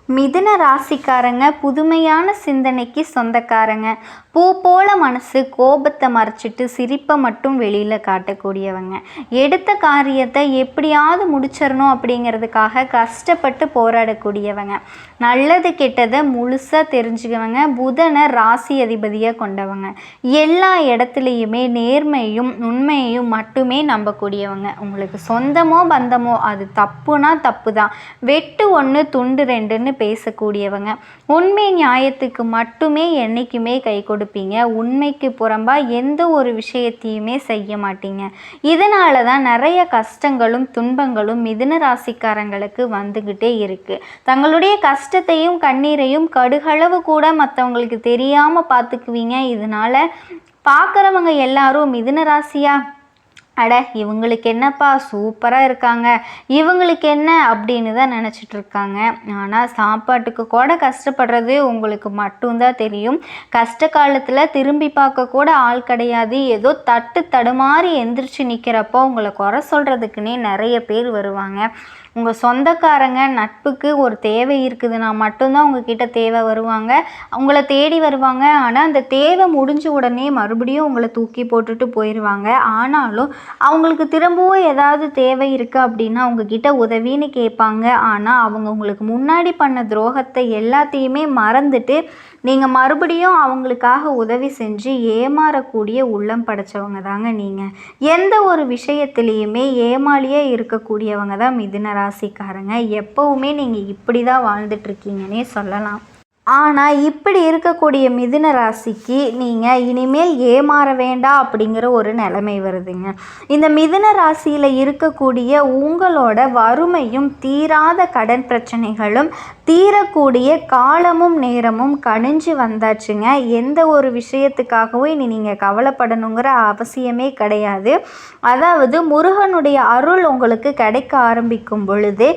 மிதுன ராசிக்காரங்க புதுமையான சிந்தனைக்கு சொந்தக்காரங்க. பூ போல மனசு, கோபத்தை மறைச்சிட்டு சிரிப்பை மட்டும் வெளியில் காட்டக்கூடியவங்க. எடுத்த காரியத்தை எப்படியாவது முடிச்சிடணும் அப்படிங்கிறதுக்காக கஷ்டப்பட்டு போராடக்கூடியவங்க. நல்லது கெட்டதை முழுசாக தெரிஞ்சுக்கவங்க. புதனை ராசி அதிபதியாக கொண்டவங்க. எல்லா இடத்துலையுமே நேர்மையும் உண்மையையும் மட்டுமே நம்பக்கூடியவங்க. உங்களுக்கு சொந்தமோ பந்தமோ அது தப்புனா தப்பு தான், வெட்டு ஒன்று துண்டு ரெண்டுன்னு பேசக்கூடியவங்க. உண்மை நியாயத்துக்கு மட்டுமே என்றைக்குமே கை கொடுப்பீங்க. உண்மைக்கு புறம்பா எந்த ஒரு விஷயத்தையுமே செய்ய மாட்டீங்க. இதனால தான் நிறைய கஷ்டங்களும் துன்பங்களும் மிதுன ராசிக்காரங்களுக்கு வந்துக்கிட்டே இருக்கு. தங்களுடைய கஷ்டத்தையும் கண்ணீரையும் கடுகளவு கூட மற்றவங்களுக்கு தெரியாமல் பார்த்துக்குவீங்க. இதனால பார்க்குறவங்க எல்லாரும் மிதுன ராசியா, அட இவங்களுக்கு என்னப்பா சூப்பராக இருக்காங்க, இவங்களுக்கு என்ன அப்படின்னு தான் நினச்சிட்ருக்காங்க. ஆனால் சாப்பாட்டுக்கு கூட கஷ்டப்படுறது உங்களுக்கு மட்டும்தான் தெரியும். கஷ்ட காலத்தில் திரும்பி பார்க்க கூட ஆள் கிடையாது. ஏதோ தட்டு தடுமாறி எந்திரிச்சு நிற்கிறப்போ உங்களை குறை சொல்கிறதுக்குன்னே நிறைய பேர் வருவாங்க. உங்கள் சொந்தக்காரங்க நட்புக்கு ஒரு தேவை இருக்குதுன்னா மட்டும்தான் உங்ககிட்ட தேவை வருவாங்க, உங்களை தேடி வருவாங்க. ஆனால் அந்த தேவை முடிஞ்ச உடனே மறுபடியும் உங்களை தூக்கி போட்டுட்டு போயிடுவாங்க. ஆனாலும் அவங்களுக்கு திரும்பவும் ஏதாவது தேவை இருக்குது அப்படின்னா உங்ககிட்ட உதவின்னு கேட்பாங்க. ஆனால் அவங்க உங்களுக்கு முன்னாடி பண்ண துரோகத்தை எல்லாத்தையுமே மறந்துட்டு நீங்கள் மறுபடியும் அவங்களுக்காக உதவி செஞ்சு ஏமாறக்கூடிய உள்ளம் படைச்சவங்க தாங்க நீங்கள். எந்த ஒரு விஷயத்துலேயுமே ஏமாளியே இருக்கக்கூடியவங்க தான் மிதுன ராசிக்காரங்க. எப்போவுமே நீங்கள் இப்படி தான் வாழ்ந்துட்டுருக்கீங்கன்னே சொல்லலாம். ஆனால் இப்படி இருக்கக்கூடிய மிதுன ராசிக்கு நீங்கள் இனிமேல் ஏமாற வேண்டாம் அப்படிங்கிற ஒரு நிலைமை வருதுங்க. இந்த மிதுன ராசியில் இருக்கக்கூடிய உங்களோட வறுமையும் தீராத கடன் பிரச்சனைகளும் தீரக்கூடிய காலமும் நேரமும் கணிஞ்சு வந்தாச்சுங்க. எந்த ஒரு விஷயத்துக்காகவும் இனி நீங்கள் கவலைப்படணுங்கிற அவசியமே கிடையாது. அதாவது முருகனுடைய அருள் உங்களுக்கு கிடைக்க ஆரம்பிக்கும் பொழுது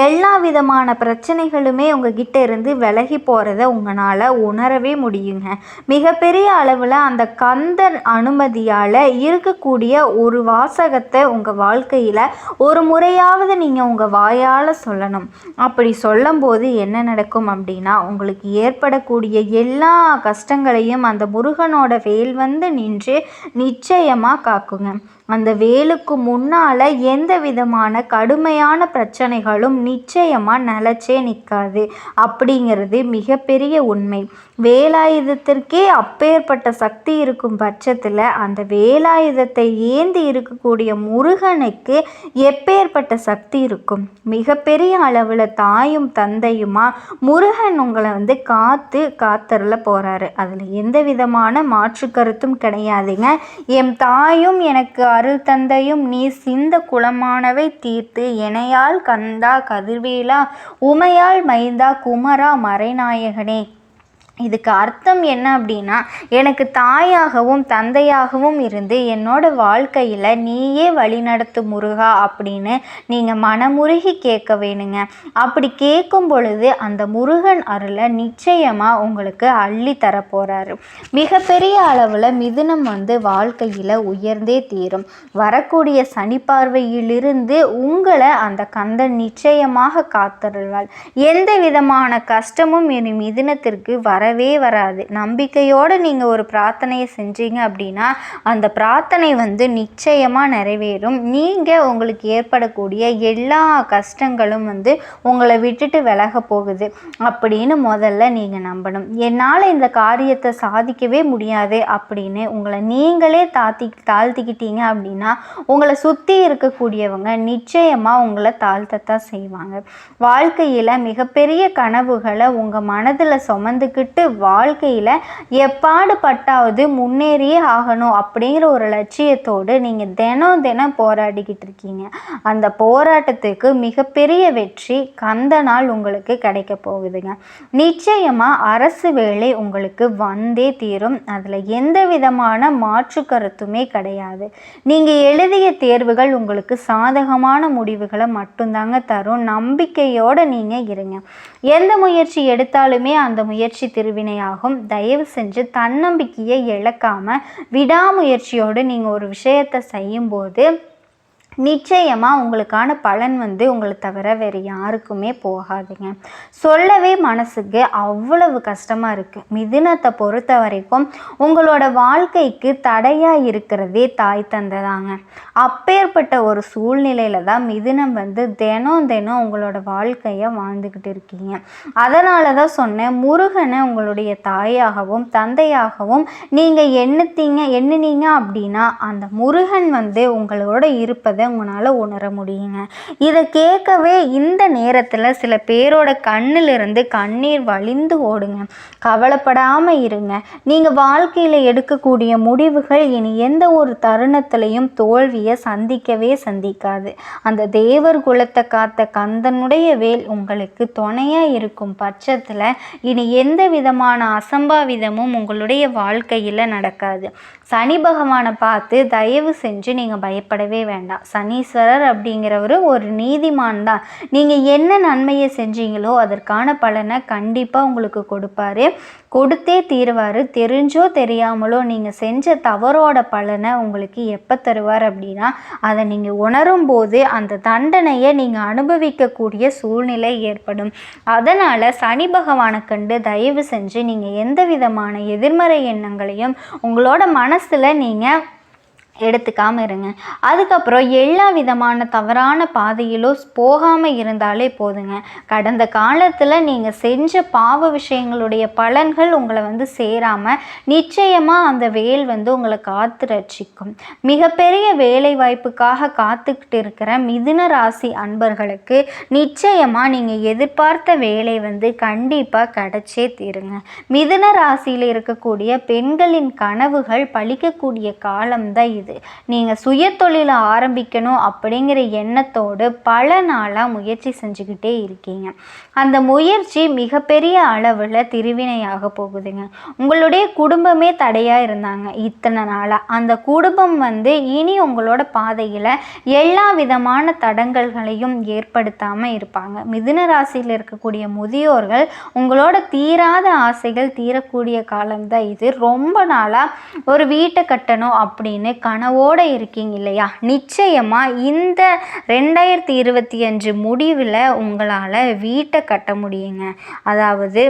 எல்லா விதமான பிரச்சனைகளுமே உங்ககிட்ட இருந்து விலகி போகிறத உங்களால் உணரவே முடியுங்க. மிகப்பெரிய அளவில் அந்த கந்தன் அனுமதியால் இருக்கக்கூடிய ஒரு வாசகத்தை உங்கள் வாழ்க்கையில் ஒரு முறையாவது நீங்கள் உங்கள் வாயால் சொல்லணும். அப்படி சொல்லும்போது என்ன நடக்கும் அப்படின்னா, உங்களுக்கு ஏற்படக்கூடிய எல்லா கஷ்டங்களையும் அந்த முருகனோட வேல் வந்து நின்று நிச்சயமாக காக்குங்க. அந்த வேலுக்கு முன்னால் எந்த விதமான கடுமையான பிரச்சனைகளும் நிச்சயமாக நிலச்சே நிற்காது அப்படிங்கிறது மிகப்பெரிய உண்மை. வேலாயுதத்திற்கே அப்பேற்பட்ட சக்தி இருக்கும் பட்சத்தில் அந்த வேலாயுதத்தை ஏந்தி இருக்கக்கூடிய முருகனுக்கு எப்பேற்பட்ட சக்தி இருக்கும். மிகப்பெரிய அளவில் தாயும் தந்தையுமா முருகன் உங்களை வந்து காத்தருள போகிறாரு. அதில் எந்த விதமான மாற்று கருத்தும் கிடையாதுங்க. என் தாயும் எனக்கு அருள் தந்தையும் நீ சிந்த குலமானவை தீர்த்து எனையால் கந்தா கதிர்வேலா உமையால் மைந்தா குமரா மறைநாயகனே. இதுக்கு அர்த்தம் என்ன அப்படின்னா, எனக்கு தாயாகவும் தந்தையாகவும் இருந்து என்னோட வாழ்க்கையில் நீயே வழிநடத்து முருகா அப்படின்னு நீங்கள் மனமுருகி கேட்க வேணுங்க. அப்படி கேட்கும் பொழுது அந்த முருகன் அருளை நிச்சயமாக உங்களுக்கு அள்ளி தரப்போகிறாரு. மிகப்பெரிய அளவில் மிதுனம் வந்து வாழ்க்கையில் உயர்ந்தே தீரும். வரக்கூடிய சனி பார்வையிலிருந்து உங்களை அந்த கந்தன் நிச்சயமாக காத்தருள்வாள். எந்த விதமான கஷ்டமும் இனி மிதுனத்திற்கு வராது. நம்பிக்கையோடு நீங்கள் ஒரு பிரார்த்தனையை செஞ்சீங்க அப்படின்னா அந்த பிரார்த்தனை வந்து நிச்சயமாக நிறைவேறும். நீங்கள் உங்களுக்கு ஏற்படக்கூடிய எல்லா கஷ்டங்களும் வந்து உங்களை விட்டுட்டு விலக போகுது அப்படின்னு முதல்ல நீங்கள் நம்பணும். என்னால் இந்த காரியத்தை சாதிக்கவே முடியாது அப்படின்னு உங்களை நீங்களே தாழ்த்திக்கிட்டீங்க அப்படின்னா உங்களை சுற்றி இருக்கக்கூடியவங்க நிச்சயமாக உங்களை தாழ்த்தத்தான் செய்வாங்க. வாழ்க்கையில் மிகப்பெரிய கனவுகளை உங்கள் மனதில் சுமந்துக்கிட்டு வாழ்க்கையில் எப்பாடு பட்டாவது முன்னேறியே ஆகணும் அப்படிங்கிற ஒரு லட்சியத்தோடு நீங்கள் தினம் போராடிக்கிட்டு இருக்கீங்க. அந்த போராட்டத்துக்கு மிகப்பெரிய வெற்றி கந்தனால் உங்களுக்கு கிடைக்க போகுதுங்க. நிச்சயமாக அரசு வேலை உங்களுக்கு வந்தே தீரும். அதில் எந்த விதமான மாற்று கருத்துமே கிடையாது. நீங்கள் எழுதிய தேர்வுகள் உங்களுக்கு சாதகமான முடிவுகளை மட்டும்தாங்க தரும். நம்பிக்கையோடு நீங்கள் இருங்க. எந்த முயற்சி எடுத்தாலுமே அந்த முயற்சி திருவினையாகும். தயவு செஞ்சு தன்னம்பிக்கையை இழக்காமல் விடாமுயற்சியோடு நீங்கள் ஒரு விஷயத்தை செய்யும்போது நிச்சயமாக உங்களுக்கான பலன் வந்து உங்களை தவிர வேறு யாருக்குமே போகாதுங்க. சொல்லவே மனசுக்கு அவ்வளவு கஷ்டமாக இருக்குது. மிதுனத்தை பொறுத்த வரைக்கும் உங்களோட வாழ்க்கைக்கு தடையாக இருக்கிறதே தாய் தந்தை தாங்க. அப்பேற்பட்ட ஒரு சூழ்நிலையில் தான் மிதுனம் வந்து தினம் தினம் உங்களோட வாழ்க்கையை வாழ்ந்துக்கிட்டு இருக்கீங்க. அதனால தான் சொன்னேன், முருகனை உங்களுடைய தாயாகவும் தந்தையாகவும் நீங்கள் எண்ணுனீங்க அப்படின்னா அந்த முருகன் வந்து உங்களோட இருப்பதை உங்களால் உணர முடியுங்க. இதை கேட்கவே இந்த நேரத்தில் சில பேரோட கண்ணிலிருந்து கண்ணீர் வழிந்து ஓடுங்க. கவலைப்படாமல் இருங்க. நீங்கள் வாழ்க்கையில் எடுக்கக்கூடிய முடிவுகள் இனி எந்த ஒரு தருணத்திலையும் தோல்வியை சந்திக்காது. அந்த தேவர் குலத்தை காத்த கந்தனுடைய வேல் உங்களுக்கு துணையாக இருக்கும் பட்சத்தில் இனி எந்த விதமான அசம்பாவிதமும் உங்களுடைய வாழ்க்கையில் நடக்காது. சனி பகவானை பார்த்து தயவு செஞ்சு நீங்கள் பயப்படவே வேண்டாம். சனீஸ்வரர் அப்படிங்கிறவர் ஒரு நீதிமான் தான். நீங்கள் என்ன நன்மையை செஞ்சீங்களோ அதற்கான பலனை கண்டிப்பாக உங்களுக்கு கொடுத்தே தீருவார். தெரிஞ்சோ தெரியாமலோ நீங்கள் செஞ்ச தவறோட பலனை உங்களுக்கு எப்போ தருவார் அப்படின்னா அதை நீங்கள் உணரும் போது அந்த தண்டனையை நீங்கள் அனுபவிக்கக்கூடிய சூழ்நிலை ஏற்படும். அதனால் சனி பகவானை கண்டு தயவு செஞ்சு நீங்கள் எந்த விதமான எதிர்மறை எண்ணங்களையும் உங்களோட மனசில் நீங்கள் எடுத்துக்காமல் இருங்க. அதுக்கப்புறம் எல்லா விதமான தவறான பாதையிலோ போகாமல் இருந்தாலே போதுங்க. கடந்த காலத்தில் நீங்கள் செஞ்ச பாவ விஷயங்களுடைய பலன்கள் உங்களை வந்து சேராமல் நிச்சயமாக அந்த வேல் வந்து உங்களை காத்து ரட்சிக்கும். மிகப்பெரிய வேலை வாய்ப்புக்காக காத்துக்கிட்டு இருக்கிற மிதுன ராசி அன்பர்களுக்கு நிச்சயமாக நீங்கள் எதிர்பார்த்த வேலை வந்து கண்டிப்பாக கிடைச்சே தீருங்க. மிதுன ராசியில் இருக்கக்கூடிய பெண்களின் கனவுகள் பலிக்கக்கூடிய காலம்தான் இது. நீங்கள் சுய தொழிலை ஆரம்பிக்கணும் அப்படிங்கிற எண்ணத்தோடு பல நாளாக முயற்சி செஞ்சுக்கிட்டே இருக்கீங்க. அந்த முயற்சி மிகப்பெரிய அளவில் திருவினையாக போகுதுங்க. உங்களுடைய குடும்பமே தடையாக இருந்தாங்க இத்தனை நாளாக. அந்த குடும்பம் வந்து இனி உங்களோட பாதையில் எல்லா விதமான தடங்கல்களையும் ஏற்படுத்தாமல் இருப்பாங்க. மிதுன ராசியில் இருக்கக்கூடிய முதியோர்கள் உங்களோட தீராத ஆசைகள் தீரக்கூடிய காலம்தான் இது. ரொம்ப நாளாக ஒரு வீட்டை கட்டணும் அப்படின்னு கனவோடு இருக்கீங்க இல்லையா? நிச்சயமாக இந்த 2025 முடிவில் உங்களால் வீட்டை கட்ட முடியுங்க. அதாவது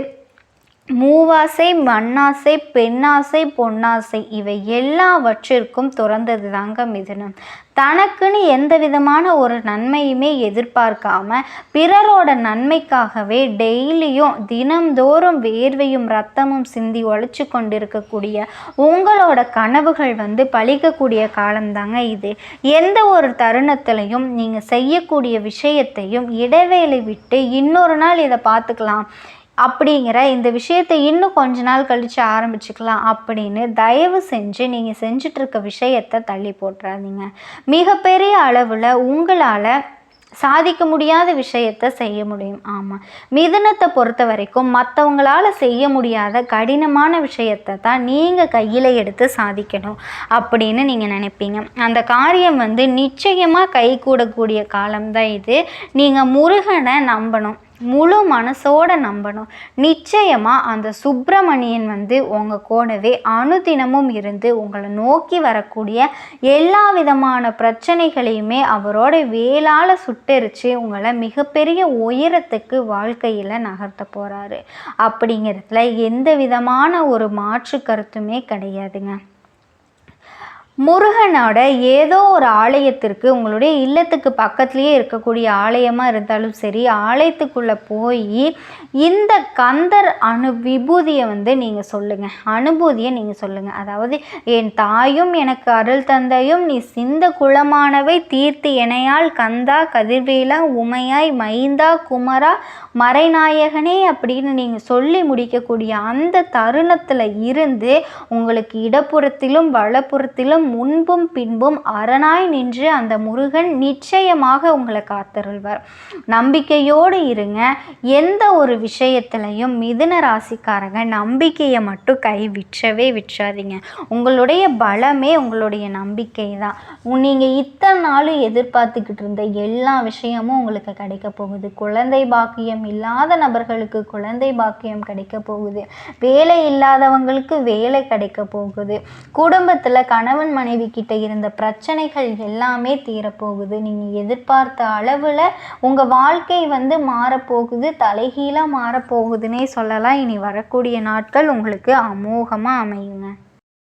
மூவாசை, மண்ணாசை, பெண்ணாசை, பொன்னாசை இவை எல்லாவற்றிற்கும் துறந்தது தாங்க மிதுனம். தனக்குன்னு எந்த விதமான ஒரு நன்மையுமே எதிர்பார்க்காம பிறரோட நன்மைக்காகவே டெய்லியும் தினம்தோறும் வேர்வையும் ரத்தமும் சிந்தி உழைச்சி கொண்டிருக்கக்கூடிய உங்களோட கனவுகள் வந்து பலிக்கக்கூடிய காலம்தாங்க இது. எந்த ஒரு தருணத்திலையும் நீங்கள் செய்யக்கூடிய விஷயத்தையும் இடைவேளை விட்டு இன்னொரு நாள் இதை பார்த்துக்கலாம் அப்படிங்கிற இந்த விஷயத்தை இன்னும் கொஞ்ச நாள் கழித்து ஆரம்பிச்சுக்கலாம் அப்படின்னு தயவு செஞ்சு நீங்கள் செஞ்சிட்ருக்க விஷயத்தை தள்ளி போட்டுறாதீங்க. மிகப்பெரிய அளவில் உங்களால் சாதிக்க முடியாத விஷயத்தை செய்ய முடியும். ஆமாம், மிதுனத்தை பொறுத்த வரைக்கும் மற்றவங்களால் செய்ய முடியாத கடினமான விஷயத்தை தான் நீங்கள் கையில் எடுத்து சாதிக்கணும் அப்படின்னு நீங்கள் நினைப்பீங்க. அந்த காரியம் வந்து நிச்சயமாக கைகூடக்கூடிய காலம்தான் இது. நீங்கள் முருகனை நம்பணும், முழு மனசோட நம்பணும். நிச்சயமாக அந்த சுப்பிரமணியன் வந்து உங்கள் கூடவே அனுதினமும் இருந்து உங்களை நோக்கி வரக்கூடிய எல்லா விதமான பிரச்சனைகளையுமே அவரோட வேலால் சுட்டெரித்து உங்களை மிகப்பெரிய உயரத்துக்கு வாழ்க்கையில் நகர்த்த போகிறாரு. அப்படிங்கிறதுல எந்த விதமான ஒரு மாற்று கருத்துமே கிடையாதுங்க. முருகனோட ஏதோ ஒரு ஆலயத்திற்கு உங்களுடைய இல்லத்துக்கு பக்கத்துலேயே இருக்கக்கூடிய ஆலயமாக இருந்தாலும் சரி, ஆலயத்துக்குள்ளே போய் இந்த கந்தர் விபூதியை வந்து நீங்கள் சொல்லுங்கள், அனுபூதியை நீங்கள் சொல்லுங்கள். அதாவது என் தாயும் எனக்கு அருள் தந்தையும் நீ சிந்த குலமானவை தீர்த்து எனையால் கந்தா கதிர்வேலா உமையாய் மைந்தா குமரா மறைநாயகனே அப்படின்னு நீங்கள் சொல்லி முடிக்கக்கூடிய அந்த தருணத்தில் இருந்து உங்களுக்கு இடப்புறத்திலும் வலப்புறத்திலும் முன்பும் பின்பும் அரணாய் நின்று அந்த முருகன் நிச்சயமாக உங்களை காத்தருள்வார். நம்பிக்கையோடு இருங்க. எந்த ஒரு விஷயத்திலையும் மிதுன ராசிக்காரங்க நம்பிக்கையை மட்டும் விற்றாதீங்க. உங்களுடைய பலமே உங்களுடைய நம்பிக்கை தான். நீங்கள் இத்தனை நாளும் எதிர்பார்த்துக்கிட்டு இருந்த எல்லா விஷயமும் உங்களுக்கு கிடைக்க போகுது. குழந்தை பாக்கியம் இல்லாத நபர்களுக்கு குழந்தை பாக்கியம் கிடைக்க போகுது. வேலை இல்லாதவங்களுக்கு வேலை கிடைக்க போகுது. குடும்பத்தில் கணவன் மனைவி கிட்ட இருந்த பிரச்சனைகள் எல்லாமே தீரப்போகுது. நீங்கள் எதிர்பார்த்த அளவில் உங்கள் வாழ்க்கை வந்து மாறப்போகுது, தலைகீழாக மாறப்போகுதுன்னே சொல்லலாம். இனி வரக்கூடிய நாட்கள் உங்களுக்கு அமோகமாக அமையுங்க.